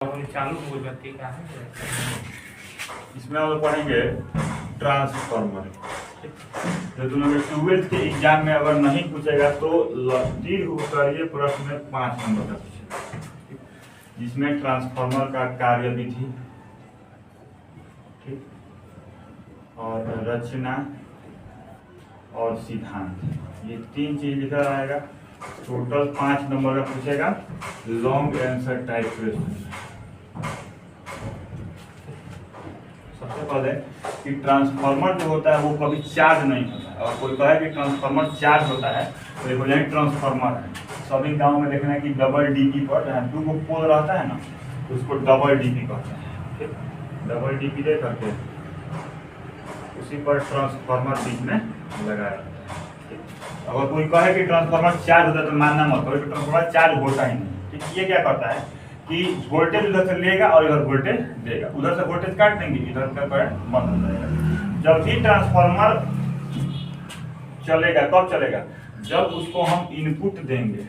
चालू हो जाती है इसमें हम लोग पढ़ेंगे ट्रांसफार्मर। जो तुम लोग 12th के एग्जाम में अगर नहीं पूछेगा तो दीर्घ उत्तरीय प्रश्न में 5 नंबर का पूछेगा, जिसमें ट्रांसफार्मर का कार्यविधि, ठीक, और रचना और सिद्धांत, ये 3 चीज लिखा रहेगा। टोटल 5 नंबर का पूछेगा, लॉन्ग आंसर टाइप क्वेश्चन। सबसे पहले कि ट्रांसफार्मर जो होता है वो कभी चार्ज नहीं होता है। और कोई कहे कि ट्रांसफार्मर चार्ज होता है तो ये बोलेंगे ट्रांसफार्मर है। सभी गांव में देखना है कि डबल डीपी पर जहाँ 2 पोल रहता है ना, तो उसको डबल डीपी कहते हैं। ठीक, डबल डीपी दे करके उसी पर ट्रांसफार्मर बीच में लगाया जाता है। अगर कोई कहे कि ट्रांसफार्मर चार्ज होता है तो मानना मत करो कि ट्रांसफार्मर चार्ज होता ही नहीं। ठीक, ये क्या करता है कि वोल्टेज उधर से लेगा और इधर वोल्टेज देगा, उधर से वोल्टेज काट देंगे, इधर का करंट बंद हो जाएगा। जब भी ट्रांसफार्मर चलेगा, कब चलेगा? जब उसको हम इनपुट देंगे,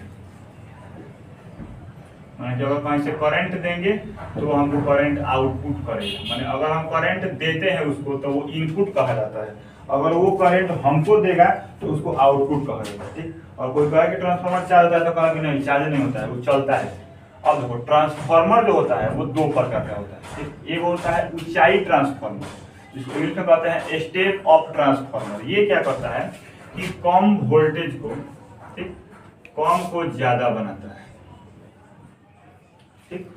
माने जब कहीं से करंट देंगे तो हमको करंट आउटपुट करेगा। माने अगर हम करंट देते हैं उसको तो वो इनपुट कहा जाता है, अगर वो करंट हमको देगा तो उसको आउटपुट कहा जाता है। ठीक, और कोई कहे कि ट्रांसफार्मर चार्ज होता है तो कहा कि नहीं, चार्ज नहीं होता है, वो चलता है। अब देखो, ट्रांसफार्मर जो होता है वो 2 प्रकार का होता है। ठीक, एक होता है ऊंचाई ट्रांसफार्मर, जिसको इंग्लिश में कहते हैं स्टेप अप ट्रांसफार्मर। ये क्या करता है कि कम वोल्टेज को, ठीक, कम को ज्यादा बनाता है। ठीक,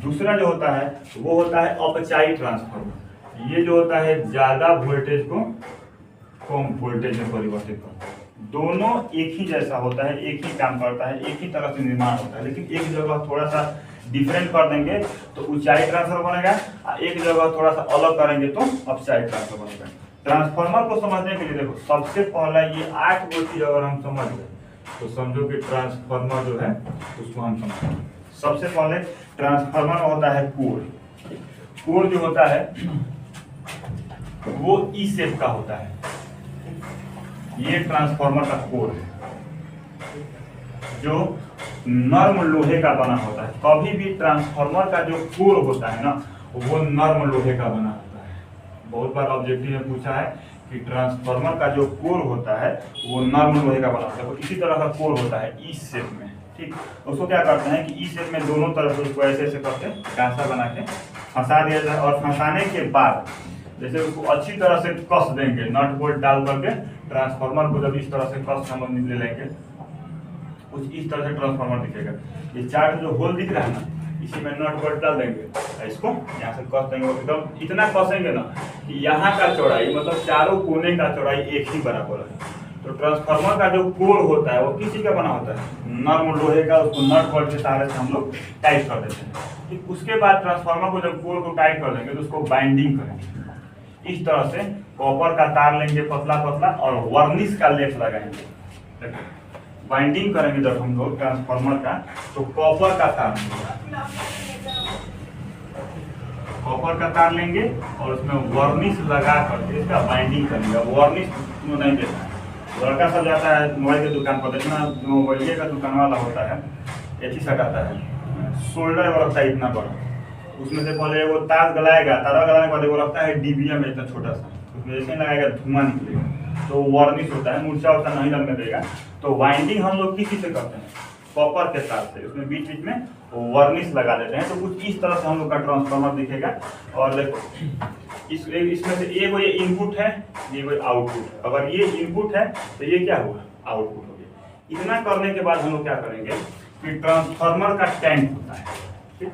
दूसरा जो होता है वो होता है अपचाई ट्रांसफार्मर। ये जो होता है ज्यादा वोल्टेज को कम वोल्टेज में परिवर्तित करता है। दोनों एक ही जैसा होता है, एक ही काम करता है, एक ही तरह से निर्माण होता है, लेकिन एक जगह थोड़ा सा डिफरेंट कर देंगे तो ऊंचाई ट्रांसफर बनेगा, और एक जगह थोड़ा सा अलग करेंगे तो अपचाई ट्रांसफर बनेगा। ट्रांसफार्मर को समझने के लिए देखो, सबसे पहला ये 8 गो चीज अगर हम समझ गए तो समझो कि ट्रांसफार्मर जो है उसको हम समझ। सबसे पहले ट्रांसफार्मर होता है कोर। कोर जो होता है वो ई शेप का होता है। ये ट्रांसफार्मर का कोर है जो नर्म लोहे का बना होता है। कभी भी ट्रांसफार्मर का जो कोर होता है ना, वो नर्म लोहे का बना होता है। बहुत बार ऑब्जेक्टिव में पूछा है कि ट्रांसफार्मर का जो कोर होता है वो नर्म लोहे का बना होता है। तो इसी तरह का कोर होता है ई शेप में। ठीक, उसको क्या करते हैं कि ई शेप में दोनों तरफ उसको ऐसे ऐसे करके गांसा बना के फंसा दिया जाए, और फंसाने के बाद जैसे उसको अच्छी तरह से कस देंगे, नट बोल्ट डाल करके ट्रांसफार्मर को जब इस तरह से कस हम ले लेंगे, कुछ इस तरह से ट्रांसफार्मर दिखेगा। ये 4 जो होल दिख रहा है ना, इसी में नट बोल्ट डाल देंगे, इसको यहाँ से कस देंगे, एकदम इतना कसेंगे ना कि यहाँ का चौड़ाई, मतलब चारों कोने का चौड़ाई एक ही बराबर है। तो ट्रांसफार्मर का जो कोर होता है वो किसी का बना होता है, नर्म लोहे का। उसको नट बोल्ट के सहारे से हम लोग टाइट कर देते हैं। ठीक, उसके बाद ट्रांसफार्मर को जब कोर को टाइट कर देंगे तो उसको बाइंडिंग करेंगे। इस तरह से कॉपर का तार लेंगे पतला पतला और वर्निश का लेप लगाएंगे। बाइंडिंग करेंगे जब हम लोग ट्रांसफार्मर का, तो कॉपर का तार लेंगे और उसमें वर्निश लगा करके इसका बाइंडिंग करेंगे। वर्निश नहीं देता है, लड़का सब जाता है मोबाइल की दुकान पर, देखना मोबाइल का दुकान वाला होता है, एक ही सटाता है, शोल्डर वो रखता है इतना बड़ा, उसमें से पहले वो तार गलाएगा, तारा गलाने के बाद वो रखता है डीबीएम में इतना छोटा सा, उसमें जैसे लगाएगा धुआं निकलेगा, तो वार्निश होता है, मूर्छा होता नहीं लगने देगा। तो वाइंडिंग हम लोग किसी से करते हैं, कॉपर के साथ से, उसमें बीच बीच में वार्निश लगा देते हैं। तो कुछ इस तरह से हम लोग का ट्रांसफार्मर दिखेगा। और देखो, इसमें से एक ये इनपुट है, ये आउटपुट है। अगर ये इनपुट है तो ये क्या हुआ, आउटपुट हो गया। इतना करने के बाद हम लोग क्या करेंगे कि ट्रांसफार्मर का टैंक होता है। ठीक,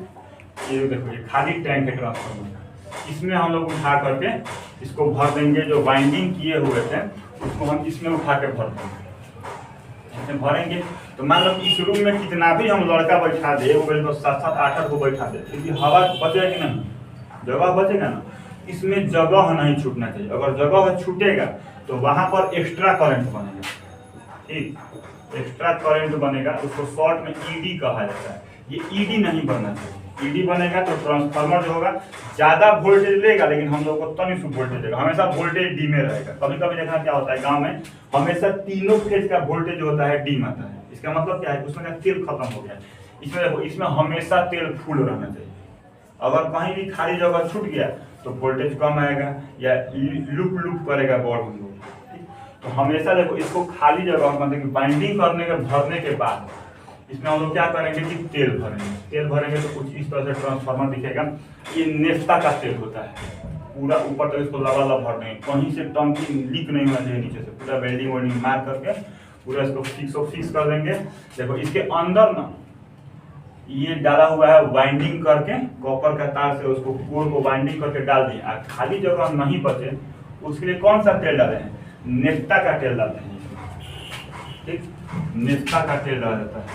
ये देखो, ये खाली टैंक है ट्रांसफार्मर का, इसमें हम लोग उठा करके इसको भर देंगे। जो बाइंडिंग किए हुए थे उसको हम इसमें उठा के भर देंगे। इसमें भरेंगे तो मान लो इस रूम में कितना भी हम लड़का बैठा दे, वो 7-7, 8 को बैठा दे, क्योंकि हवा बचेगा कि नहीं, जगह बचेगा ना, इसमें जगह नहीं छूटना चाहिए। अगर जगह छूटेगा तो वहां पर एक्स्ट्रा करंट बनेगा। ठीक, एक्स्ट्रा करंट बनेगा, उसको शॉर्ट में ईडी कहा जाता है। ये ईडी नहीं बनना चाहिए। ईडी बनेगा तो ट्रांसफार्मर जो होगा ज्यादा वोल्टेज लेगा, लेकिन हम लोग को तनिक वोल्टेज देगा, हमेशा वोल्टेज डी में रहेगा। कभी कभी देखना क्या होता है गांव में, हमेशा तीनों फेज का वोल्टेज जो होता है डी आता है। इसका मतलब क्या है, उसमें का तेल खत्म हो गया। इसमें देखो, इसमें हमेशा तेल फुल रहना चाहिए। अगर कहीं भी खाली जगह छूट गया तो वोल्टेज कम आएगा या लूप लूप करेगा बोर्ड हम लोग। तो हमेशा देखो इसको खाली जगह मतलब कि बाइंडिंग करने के भरने के बाद इसमें हम लोग क्या करेंगे कि तेल भरेंगे। तेल भरेंगे तो कुछ इस तरह से ट्रांसफार्मर दिखेगा। ये नेफ्ता का तेल होता है, पूरा ऊपर तक इसको लबालब भर देंगे, कहीं से टंकी लीक नहीं होना चाहिए नीचे से, पूरा वेल्डिंग वेल्डिंग मार करके पूरा इसको फिक्स कर देंगे। देखो इसके अंदर ना ये डाला हुआ है वाइंडिंग करके कॉपर का तार से उसको कोर को वाइंडिंग करके डाल दिए। खाली जगह नहीं बचे उसके लिए कौन सा तेल डाले हैं? नेफ्ता का तेल डालते हैं, ठीक, नेफ्ता का तेल डाला जाता है।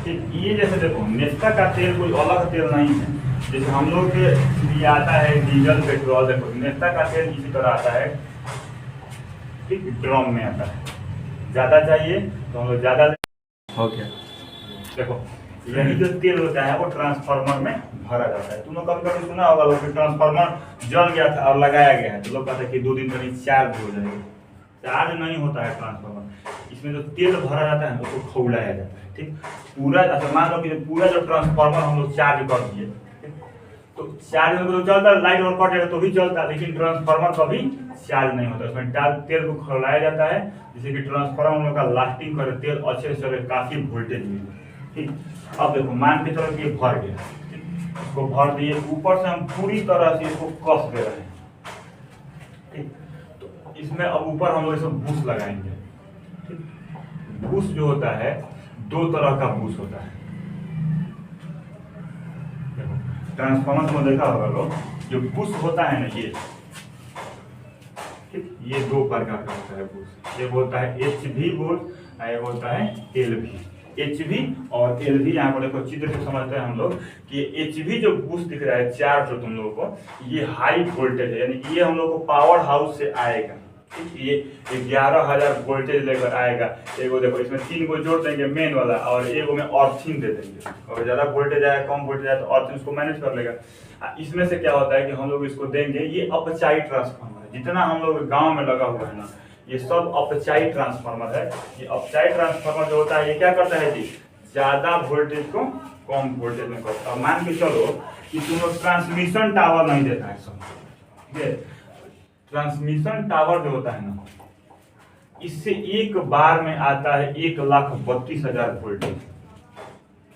ठीक, ये जैसे देखो नेफ्ता का तेल कोई अलग तेल नहीं है, जैसे हम लोग के लिए आता है डीजल पेट्रोल, देखो नेफ्ता का तेल इसी तरह आता है, ठीक, ड्रम में आता है। ज्यादा चाहिए तो हम लोग ज्यादा हो गया। देखो यही जो तेल होता है वो ट्रांसफार्मर में भरा जाता है। तुम लोग कभी कभी सुना होगा कि ट्रांसफार्मर जल गया था और लगाया गया है तो लोग कहते हैं कि 2 दिन तक चार्ज हो जाएगा। चार्ज नहीं होता है ट्रांसफार्मर, इसमें जो तेल भरा जाता है उसको खौलाया जाता है। ठीक, पूरा मान लो कि पूरा जो ट्रांसफार्मर हम लोग चार्ज कर दिए तो चार्ज में तो चलता है, लाइट और कटेगा तो भी चलता है, लेकिन ट्रांसफार्मर कभी चार्ज नहीं होता। उसमें तेल को खौलाया जाता है जिससे कि ट्रांसफार्मर हम लोग का लास्टिंग करे, तेल अच्छे से चले, काफी वोल्टेज मिले। ठीक, अब देखो मान के चलो कि ये भर गया, इसको भर दिए, ऊपर से हम पूरी तरह से इसको कस दे रहे हैं। ठीक, तो इसमें अब ऊपर हम लोग इसको बूस लगाएंगे। ठीक, बूस जो होता है 2 तरह का बूस होता है। देखो ट्रांसफार्मर में देखा होगा लोग, जो बूस होता है ना ये, ठीक, ये 2 प्रकार का होता है बूस। एक होता है HV बूस और एक होता है LV। HV और LV, यहाँ पर देखो चित्र से समझते हैं हम लोग कि HV जो बूस दिख रहा है 4 जो तुम लोगों को, ये हाई वोल्टेज है, यानी कि ये हम लोग को पावर हाउस से आएगा। ठीक, ये 11,000 वोल्टेज लेकर आएगा। एगो देखो इसमें 3 को जोड़ देंगे मेन वाला और एगो में अर्थिंग दे देंगे। अगर ज्यादा वोल्टेज आए कम वोल्टेज आए तो अर्थिंग उसको मैनेज कर लेगा। इसमें से क्या होता है कि हम लोग इसको देंगे, ये अपचाई ट्रांसफार्मर है, जितना हम लोग गाँव में लगा हुआ है ना ये सब अपचाई ट्रांसफार्मर है। ये अपचाई ट्रांसफार्मर जो होता है ये क्या करता है जी, ज्यादा वोल्टेज को कम वोल्टेज में करता है। मान के चलो कि तुम लोग ट्रांसमिशन टावर नहीं देता है सब, ठीक है, ट्रांसमिशन टावर जो होता है ना इससे एक बार में आता है 1,32,000 वोल्टेज।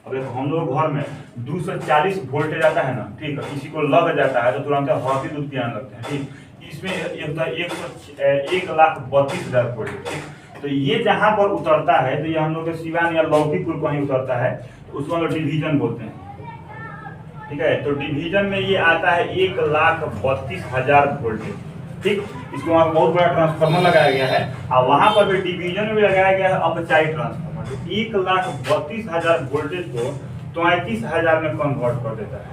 अब देखो हम लोग घर में 240 वोल्टेज आता है ना, ठीक है, किसी को लग जाता है तो तुरंत हॉकी दूध पियाने लगते हैं। ठीक, इसमें ये होता है 1,32,000 वोल्टेज। ठीक, तो ये जहां पर उतरता है तो ये हम लोग के सिवान या लौकीपुर कहीं उतरता है तो उसको हम लोग डिवीजन बोलते हैं। ठीक है, तो डिवीजन में ये आता है 1,32,000 वोल्टेज। ठीक, इसको वहाँ बहुत बड़ा ट्रांसफार्मर लगाया गया है और वहां पर भी डिवीजन में भी लगाया गया है अपचाई ट्रांसफार्मर। तो 1,32,000 वोल्टेज को 33,000 में कन्वर्ट कर देता है।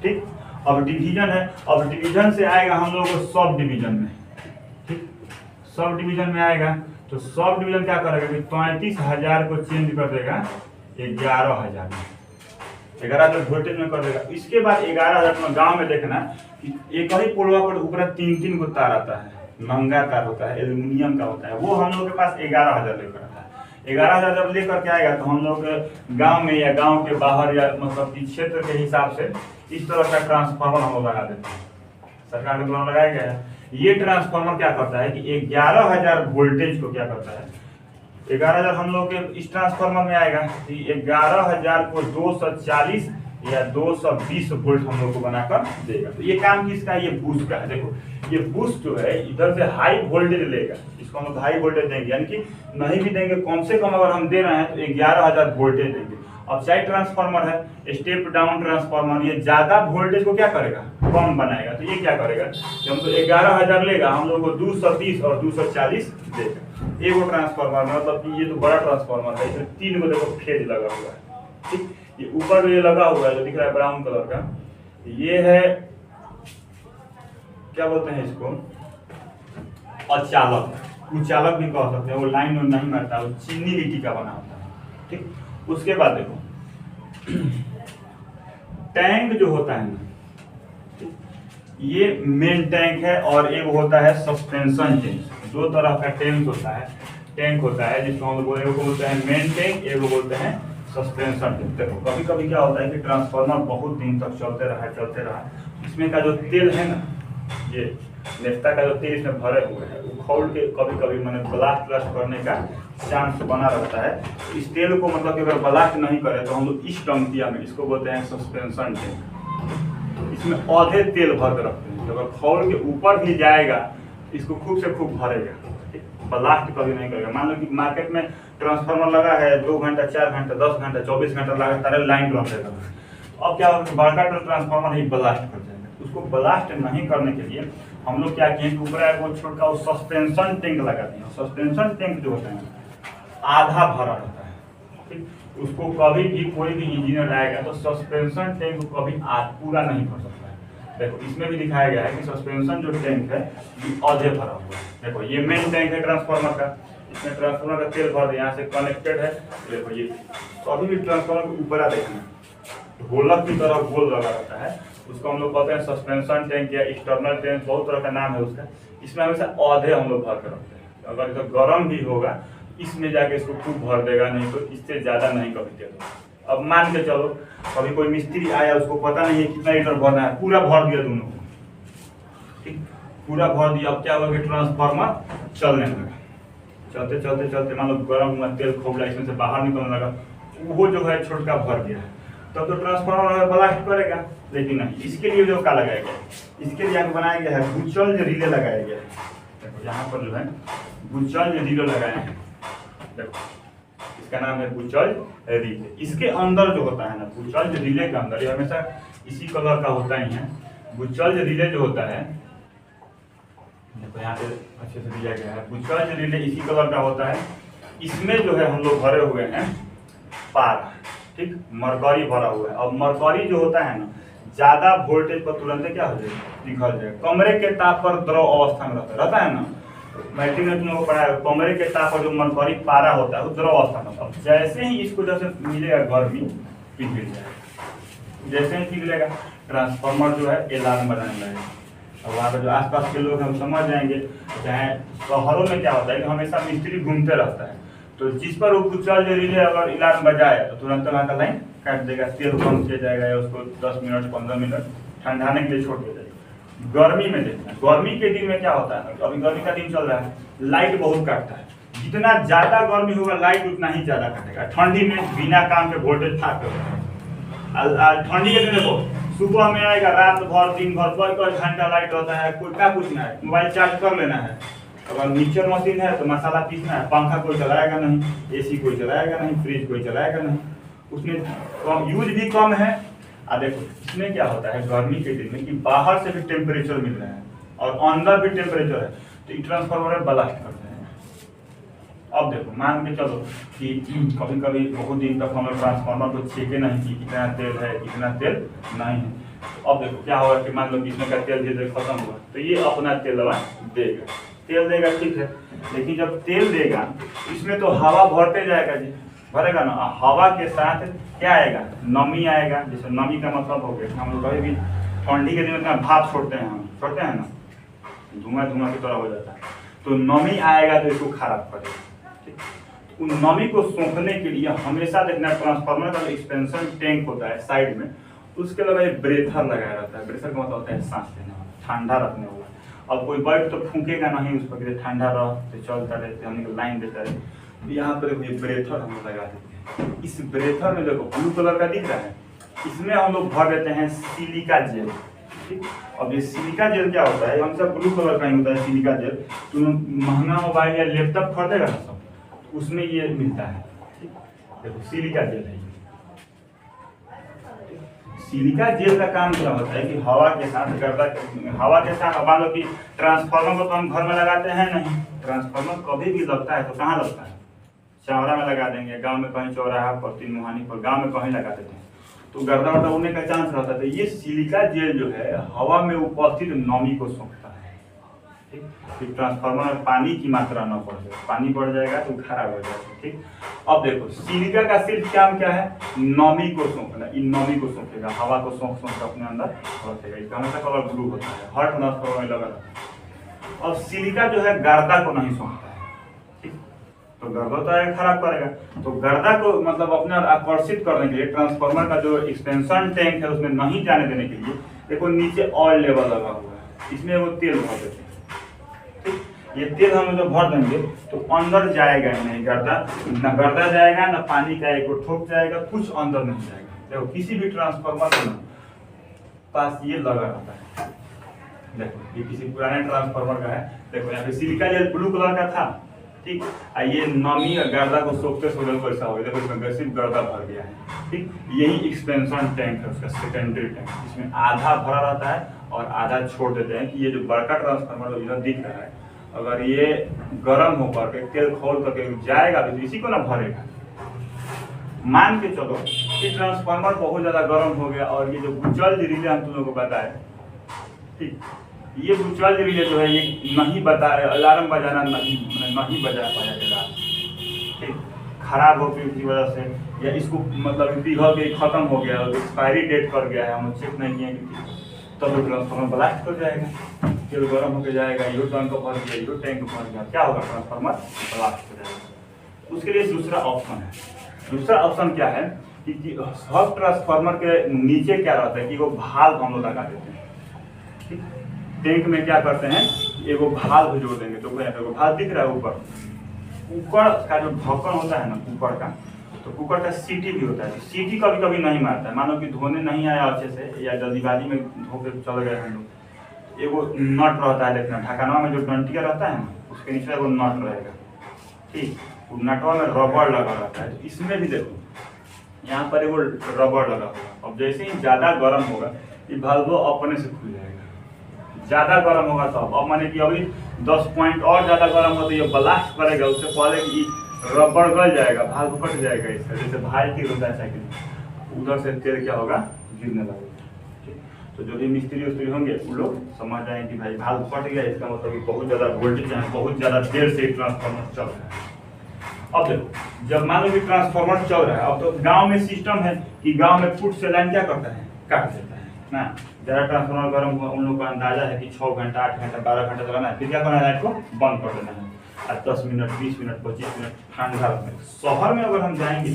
ठीक, अब डिवीजन है, अब डिवीजन से आएगा हम लोग को सब डिवीजन में। ठीक, सब डिवीजन में आएगा तो सब डिवीजन क्या करेगा कि 33,000 को चेंज कर देगा 11,000 में, 11,000 वोल्टेज में कर देगा। इसके बाद 11,000 में गाँव में देखना कि एक ही पोलवा पर ऊपर 3-3 को तार आता है, महंगा तार होता है, एल्यूमिनियम का होता है, वो हम लोग के पास 11,000 लेकर आता है। 11,000 जब लेकर के आएगा तो हम लोग गांव में या गांव के बाहर या मतलब क्षेत्र के हिसाब से इस तरह का ट्रांसफार्मर हम लोग लगा देते हैं, सरकार के द्वारा लगाया गया है। ये ट्रांसफार्मर क्या करता है कि 11,000 वोल्टेज को क्या करता है, 11,000 हम लोग के इस ट्रांसफार्मर में आएगा, 11,000 को 240 या 220 वोल्ट हम लोग को बनाकर देगा। तो ये काम किसका है, ये बूस्ट का है। देखो ये बूस्ट जो है इधर से हाई वोल्टेज लेगा, इसको हम लोग हाई वोल्टेज देंगे, यानी कि नहीं भी देंगे कम से कम अगर हम दे रहे हैं तो 11,000 वोल्टेज देंगे। अपसाइड ट्रांसफार्मर है, स्टेप डाउन ट्रांसफार्मर, ये ज्यादा वोल्टेज को क्या करेगा, कम बनाएगा। तो ये क्या करेगा कि हमको 11,000 लेगा, हम लोग को 230 और 240 देगा। एगो ट्रांसफार्मर मतलब कि ये तो बड़ा ट्रांसफार्मर है, इसमें 3 को देखो फेज लगा हुआ है। ठीक, ये ऊपर जो ये लगा हुआ है जो दिख रहा है ब्राउन कलर का, ये है क्या बोलते हैं इसको, अचालक, कुचालक भी कह सकते हैं। वो लाइन नहीं मारता, वो चीनी लिट्टी का बना होता है। ठीक, उसके बाद देखो टैंक जो होता है ना, ये मेन टैंक है और एक होता है सस्पेंशन टैंक। 2 तरह का टैंक होता है जिसको हम लोग बोलते हैं मेन टैंक, एक बोलते हैं सस्पेंशन टेंक। देखो कभी कभी क्या होता है कि ट्रांसफार्मर बहुत दिन तक चलते रहा, इसमें का जो तेल है ना, ये नेफ्ता का जो तेल इसमें भरे हुए हैं, वो खोल के कभी कभी मैंने ब्लास्ट करने का चांस बना रहता है। इस तेल को मतलब कि अगर ब्लास्ट नहीं करे तो हम लोग इस टंकिया में, इसको बोलते हैं सस्पेंशन टेंक, इसमें आधे तेल भर के रखते हैं। तो अगर खोल के ऊपर भी जाएगा इसको खूब से खूब भरेगा, ब्लास्ट कभी नहीं करेगा। मान लो कि मार्केट में ट्रांसफार्मर लगा है 2 घंटा 4 घंटा 10 घंटा 24 घंटा लगातार लाइन रहेगा, अब क्या होगा, बड़का ट्रांसफार्मर ही ब्लास्ट कर जाएगा। उसको ब्लास्ट नहीं करने के लिए हम लोग क्या किए, ऊपर वो छोटा वो सस्पेंशन टैंक लगा दिए। सस्पेंशन टैंक जो होता है आधा भरा रहता है, ठीक, उसको कभी भी कोई भी इंजीनियर आएगा तो सस्पेंशन टैंक को कभी पूरा नहीं भर सकता है। देखो इसमें भी दिखाया गया है कि सस्पेंशन जो टैंक है ये आधे भरा हुआ है। देखो ये मेन टैंक है ट्रांसफार्मर का, इसमें ट्रांसफार्मर का तेल भर यहाँ से कनेक्टेड है। देखो ये कभी भी ट्रांसफार्मर के ऊपर आ देखना ढोलक की तरह गोल लगा रहता है, उसको हम लोग कहते हैं सस्पेंशन टैंक या एक्सटर्नल टैंक, बहुत तरह का नाम है उसका। इसमें हमेशा आधे हम लोग भर कर रखते हैं। अगर तो गर्म भी होगा इसमें जाके इसको खूब भर देगा, नहीं तो इससे ज़्यादा नहीं कभी देगा। अब मान के चलो कभी कोई मिस्त्री आया, उसको पता नहीं है कितना लीटर भरना है, पूरा भर दिया दोनों, ठीक, पूरा भर दिया। अब क्या हुआ कि ट्रांसफार्मर चलने लगा, चलते चलते चलते मान लो गर्म हुआ, तेल खोबला इसमें से बाहर निकलने लगा, वो जो है छोटका भर गया, तब तो ट्रांसफार्मर ब्लास्ट करेगा। लेकिन नहीं, इसके लिए जो क्या लगाया गया, इसके लिए यहाँ बनाया गया है बुचल रिले लगाया गया है। देखो यहाँ पर जो है बुचल रिले लगाए हैं, देखो इसका नाम है बुचल रिले। इसके अंदर जो होता है ना, बुचल रिले के अंदर ये हमेशा इसी कलर का होता ही है। बुचल रिले जो होता है, देखो यहाँ पे अच्छे से दिया गया है, बुचल रिले इसी कलर का होता है। इसमें जो है हम लोग भरे हुए हैं पारा, ठीक, मरकरी भरा हुआ है। और मरकरी जो होता है ना, ज्यादा वोल्टेज पर तुरंत क्या हो जाएगा, निकल जाएगा। कमरे के ताप पर द्रव अवस्था में रहता है ना, मैट्रिक में तुम लोग पढ़ा है, कमरे के ताप पर जो मरकरी पारा होता है वो द्रव अवस्था में होता है। जैसे ही इसको जैसे मिलेगा गर्मी पिघल जाएगा, जैसे ही पिघलेगा ट्रांसफार्मर जो है अलार्म बनाने लगेगा। और वहाँ पर जो आसपास के लोग हम समझ जाएंगे। चाहे शहरों में क्या होता है कि हमेशा मिस्त्री घूमते रहता है, तो जिस पर वो बुचल रिले अगर अलार्म बजाए तो तुरंत वहाँ का लाइन काट देगा, तेल बंद किया जाएगा या उसको 10 मिनट 15 मिनट ठंडाने के लिए छोड़ दिया जाएगा। गर्मी में देखना, गर्मी के दिन में क्या होता है, अभी गर्मी का दिन चल रहा है, लाइट बहुत काटता है। जितना ज्यादा गर्मी होगा लाइट उतना ही ज्यादा काटेगा। ठंडी में बिना काम के वोल्टेज था, ठंडी के दिन देखो सुबह में आएगा, रात भर दिन भर कोई घंटा लाइट होता है, कोई क्या पूछना है, मोबाइल चार्ज कर लेना है। अगर मिक्सर मशीन है तो मसाला पीसना है, पंखा कोई चलाएगा नहीं, एसी कोई चलाएगा नहीं, फ्रिज कोई चलाएगा नहीं, उसमें कम यूज भी कम है। देखो इसमें क्या होता है गर्मी के दिन में कि बाहर से भी टेम्परेचर मिल रहा है और अंदर भी टेम्परेचर है, तो ये ट्रांसफार्मर ब्लास्ट करते हैं। अब देखो मान के चलो कि कभी कभी बहुत दिन तक हम लोग ट्रांसफार्मर को चेके नहीं कि कितना तेल है कितना तेल नहीं है। तो अब देखो क्या होगा कि मान लो इसमें का तेल धीरे खत्म हुआ तो ये अपना तेल देगा, तेल देगा, ठीक है। लेकिन जब तेल देगा इसमें तो हवा भरते जाएगा जी, भरेगा ना, हवा के साथ क्या आएगा, नमी आएगा। जैसे नमी का मतलब हो गया हम लोग कभी भी ठंडी के दिन में भाप छोड़ते हैं, हम छोड़ते हैं ना, धुआं धुआं की तरह हो जाता है, तो नमी आएगा तो इसको खराब करेगा। ठीक, उन नमी को सोखने के लिए हमेशा देखना ट्रांसफार्मर का जो एक्सपेंशन टैंक होता है साइड में, उसके अलावा एक ब्रेथर लगाया रहता है। ब्रेथर का मतलब होता है सांस लेना, ठंडा रखने वाला। अब कोई बल्ब तो फूकेगा नहीं उस पर, ठंडा रह तो चलता रहते, हम लोग लाइन देता रहे। तो यहाँ पर ये ब्रेथर हम लोग लगा देते हैं। इस ब्रेथर में देखो ब्लू कलर का दिख रहा है, इसमें हम लोग भर देते हैं सिलिका जेल। ठीक, अब ये सिलिका जेल क्या होता है, हम सब ब्लू कलर का ही होता है सिलिका जेल। तो महंगा मोबाइल या लैपटॉप खरीदेगा ना सब, तो उसमें ये मिलता है। ठीक, देखो सिलिका जेल है। सिलिका जेल का काम क्या होता है कि हवा के साथ हवा के साथ, मान लो कि ट्रांसफार्मर को तो हम घर में लगाते हैं नहीं, ट्रांसफार्मर कभी भी लगता है तो कहाँ लगता है, चौरा में लगा देंगे, गांव में कहीं चौराहा पर, तीन मुहानी पर, गांव में कहीं लगा देते हैं, तो गर्दा वर्दा उड़ने का चांस रहता है। तो ये सिलिका जेल जो है हवा में उपस्थित नमी को सोखता है। ठीक, फिर ट्रांसफार्मर में पानी की मात्रा न बढ़ जाए, पानी बढ़ जाएगा तो खराब हो जाएगा। ठीक, अब देखो सिलिका का सिर्फ काम क्या है, नमी को सोखना, इन नमी को सोखेगा, हवा को सोख सोख अपने अंदर रखेगा। इसका हमेशा कलर ब्लू होता है, हर ट्रांसफार्मर में लगा रहता है। अब सिलिका जो है गर्दा को नहीं सोखता है। ठीक, तो गर्दा तो आएगा, खराब करेगा। तो गर्दा को मतलब अपने आकर्षित करने के लिए ट्रांसफार्मर का जो एक्सटेंशन टैंक है उसमें नहीं जाने देने के लिए देखो नीचे ऑयल लेवल लगा हुआ है, इसमें वो तेल भर देते हैं। ठीक, ये तेल हम जो भर देंगे तो अंदर जाएगा ही नहीं गर्दा, न गर्दा जाएगा न पानी का एक ठोक जाएगा, कुछ अंदर नहीं जाएगा। देखो किसी भी ट्रांसफार्मर के पास ये लगा रहता है, देखो ये किसी पुराने ट्रांसफार्मर का है, देखो यहाँ पे सिलिका जेल ब्लू कलर का था। ठीक, ये नमी और गर्दा को सोखते सोखते ऐसा हो गया, देखो इसमें सिर्फ गर्दा भर गया है। ठीक, यही एक्सपेंशन टैंक है उसका, सेकेंडरी टैंक, इसमें आधा भरा रहता है और आधा छोड़ देते हैं कि ये जो बड़का ट्रांसफार्मर इधर दिख रहा है अगर ये गर्म होकर के तेल खोल करके जाएगा तो इसी को ना भरेगा। मान के चलो कि ट्रांसफार्मर बहुत ज्यादा गर्म हो गया और ये जो बुचल रिले हम तुम लोगों को बताए, ठीक, ये बुचल रिले जो है ये नहीं बता रहे, अलार्म बजाना नहीं बजा पाया, ठीक, खराब हो गई की वजह से या इसको मतलब पिघल के खत्म हो गया, एक्सपायरी डेट कर गया है, हम चेक नहीं किए तब तो ट्रांसफार्मर ब्लास्ट हो जाएगा, तेल गर्म होकर जाएगा, यो टैंक भर गया, यो टैंक भर गया, क्या होगा, ट्रांसफार्मर ब्लास्ट हो जाएगा। उसके लिए दूसरा ऑप्शन है। दूसरा ऑप्शन क्या है कि सब ट्रांसफार्मर के नीचे क्या रहता है कि वो भाल्व हम लोग लगा देते हैं। ठीक, टैंक में क्या करते हैं, एगो भाल्व जोड़ देंगे, तो वो भाल्व दिख रहा है ऊपर, कुकर का जो ढक्कन होता है ना कुकर का, तो कुकर का सीटी भी होता है, तो सीटी कभी कभी नहीं मारता है, मानो कि धोने नहीं आया अच्छे से या जल्दीबाजी में धो के चल गए हम लोग, एगो नट रहता है, देखना ढक्कनवा में जो डंटिया रहता है ना उसके नीचे वो नट रहेगा। ठीक, नटवा में रबड़ लगा रहता है, तो इसमें भी देखो यहाँ पर वो रबड़ लगा होगा। अब जैसे ही ज़्यादा गर्म होगा ये भाल्व अपने से खुल जाएगा, ज़्यादा गर्म होगा तो अब माने कि अभी 10 पॉइंट और ज़्यादा गर्म हो तो ये ब्लास्ट करेगा, उससे पहले कि रबड़ गल जाएगा, भाल्व फट जाएगा। इससे जैसे भाई की होता है साइकिल, उधर से तेल क्या होगा, गिरने लगेगा। तो जो भी मिस्त्री उस्त्री होंगे वो लोग समझ जाएंगे कि भाई भाल्व फट गया, इसका मतलब कि बहुत ज़्यादा वोल्टेज है, बहुत ज़्यादा देर से ट्रांसफार्मर चल रहा है। अब देखो जब मान लो कि ट्रांसफार्मर चल रहा है, अब तो गांव में सिस्टम है कि गांव में फुट से लाइन क्या करता है, काट देता है ना। ज़्यादा ट्रांसफार्मर गर्म हुआ, उन लोगों का अंदाजा है कि 6 घंटा 8 घंटा 12 घंटा चलाना है, फिर क्या करना है, लाइट को बंद कर देना है और 10 मिनट 20 मिनट 25 मिनट ठंडा रखना। शहर में अगर हम जाएंगे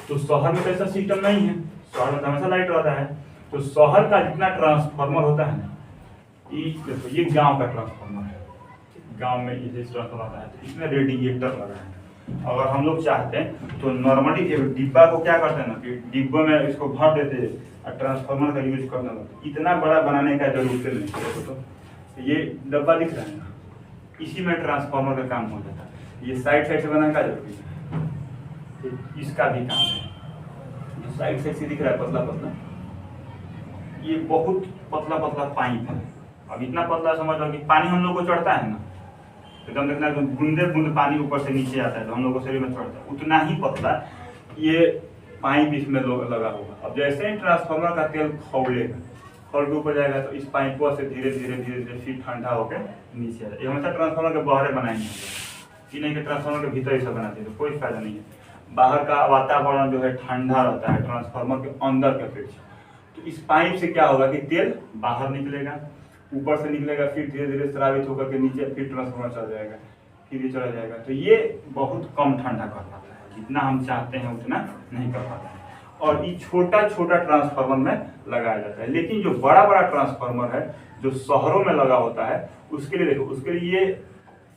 तो शहर में तो ऐसा सिस्टम नहीं है, शहर में हमेशा लाइट रहता है। तो शहर का जितना ट्रांसफार्मर होता है ना, ये गाँव का ट्रांसफार्मर है, गाँव में ये ट्रांसफार्मर आता है, तो इसमें रेडिएटर लगा है। अगर हम लोग चाहते हैं तो नॉर्मली डिब्बा को क्या करते हैं ना कि डिब्बे में इसको भर देते हैं और ट्रांसफार्मर का यूज करना लगता है। इतना बड़ा बनाने का जरूरत नहीं है। तो ये डब्बा दिख रहा है ना, इसी में ट्रांसफार्मर का काम हो जाता है। ये साइड साइड से बनाने का जरूरी है, इसका भी काम है। जो साइड साइड से दिख रहा है पतला पतला, ये बहुत पतला पतला पाइप है। अब इतना पतला समझ लो कि पानी हम लोग को चढ़ता है ना, एकदम देखना बूंदे बूंद पानी ऊपर से नीचे आता है तो हम लोग को शरीर में चढ़ता है, उतना ही पतला ये पाइप इसमें लगा होगा। अब जैसे ही ट्रांसफार्मर का तेल खौलेगा, खौल के ऊपर जाएगा तो इस पाइपों से धीरे धीरे धीरे धीरे फिर ठंडा होकर नीचे आ जाए। ये हमेशा ट्रांसफार्मर के बाहर बनाएंगे कि नहीं कि ट्रांसफार्मर के भीतर ही सब बनाते हैं, तो कोई फायदा नहीं है। बाहर का वातावरण जो है ठंडा रहता है ट्रांसफार्मर के अंदर के अपेक्षा। तो इस पाइप से क्या होगा कि तेल बाहर निकलेगा, ऊपर से निकलेगा, फिर धीरे धीरे स्रावित होकर के नीचे फिर ट्रांसफार्मर चल जाएगा, फिर ये चला जाएगा। तो ये बहुत कम ठंडा कर पाता है, जितना हम चाहते हैं उतना नहीं कर पाता है। और ये छोटा छोटा ट्रांसफार्मर में लगाया जाता है। लेकिन जो बड़ा बड़ा ट्रांसफार्मर है जो शहरों में लगा होता है, उसके लिए देखो, उसके लिए ये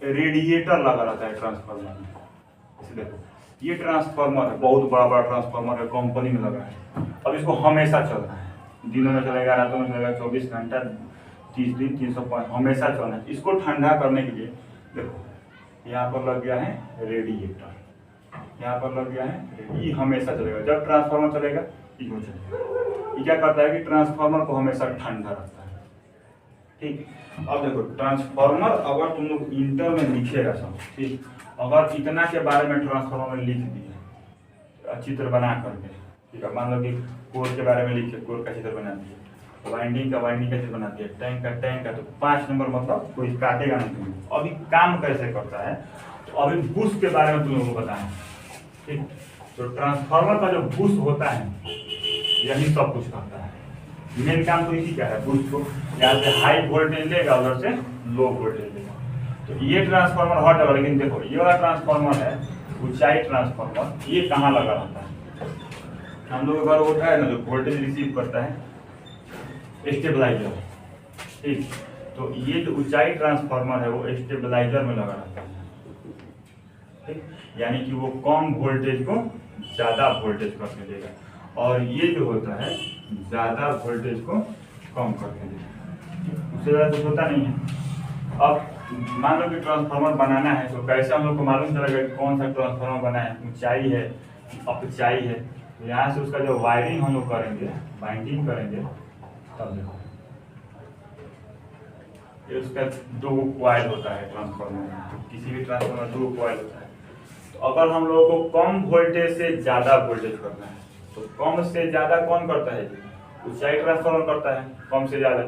रेडिएटर लगा रहता है ट्रांसफार्मर में। इसे देखो, ये ट्रांसफार्मर है, बहुत बड़ा बड़ा ट्रांसफार्मर है, कंपनी में लगा है। अब इसको हमेशा चलना है, दिनों में चलेगा, रातों में चलेगा, 24 घंटा 30 दिन 305 हमेशा चलना है। इसको ठंडा करने के लिए देखो यहाँ पर लग गया है रेडिएटर, यहाँ पर लग गया है, ये हमेशा चलेगा। जब ट्रांसफार्मर चलेगा ये चलेगा। ये क्या करता है कि ट्रांसफार्मर को हमेशा ठंडा रखता है। ठीक, अब देखो ट्रांसफार्मर अगर तुम लोग इंटर में लिखेगा सब, ठीक, अगर इतना के बारे में ट्रांसफार्मर में लिख दिया चित्र बना करके, ठीक है, मान लो कि कोर के बारे में लिखे, कोर का चित्र बना दिया, वाइंडिंग का चित्र बना दिया, टैंक का तो 5 नंबर मतलब कोई काटेगा नहीं। अभी काम कैसे करता है तो अभी बुश के बारे में तुम लोगों को बताएं। ठीक, तो ट्रांसफार्मर का जो बुश होता है यही सब कुछ करता है। मेन काम तो इसी का है, बुश को यहाँ से हाई वोल्टेज लेगा, उधर से लो वोल्टेज लेगा। तो ये ट्रांसफार्मर हॉट है, लेकिन देखो ये वाला ट्रांसफार्मर है ऊंचाई ट्रांसफार्मर, ये कहाँ लगा रहता है? हम लोग का घर होता है ना जो वोल्टेज रिसीव करता है स्टेबलाइजर, ठीक। तो ये जो ऊंचाई ट्रांसफार्मर है वो स्टेबलाइजर में लगा रहता है, ठीक। यानी कि वो कम वोल्टेज को ज़्यादा वोल्टेज करके देगा, और ये जो होता है ज़्यादा वोल्टेज को कम करके देगा, उससे ज़्यादा कुछ होता नहीं है। अब मान लो कि ट्रांसफार्मर बनाना है, तो कैसे हम लोग को मालूम चलेगा कि कौन सा ट्रांसफार्मर बना है, ऊंचाई है अपचाई है? तो यहाँ से उसका जो वायरिंग हम लोग करेंगे, बाइंडिंग करेंगे, तब देखो ये उसका 2 कॉइल होता है ट्रांसफार्मर में, किसी भी ट्रांसफार्मर 2 कॉइल होता है। तो अगर हम लोगों को कम वोल्टेज से ज़्यादा वोल्टेज करना है, तो कम से ज़्यादा कौन करता है? ऊंचाई ट्रांसफार्मर करता है कम से ज़्यादा।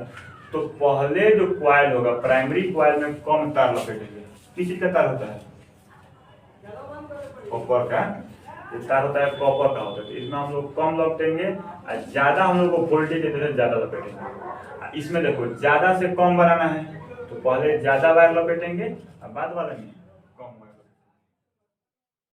तो पहले जो कॉइल होगा प्राइमरी कॉइल में कम तार लपेटेंगे। किस चीज का तार होता है? कॉपर का तार होता है, कॉपर का होता है। तो इसमें हम लोग कम लपेटेंगे और ज्यादा हम लोग को वोल्टेज देते हैं ज्यादा लपेटेंगे। इसमें देखो ज्यादा से कम बनाना है तो पहले ज्यादा वायर लपेटेंगे और बाद वाले में कम वायर।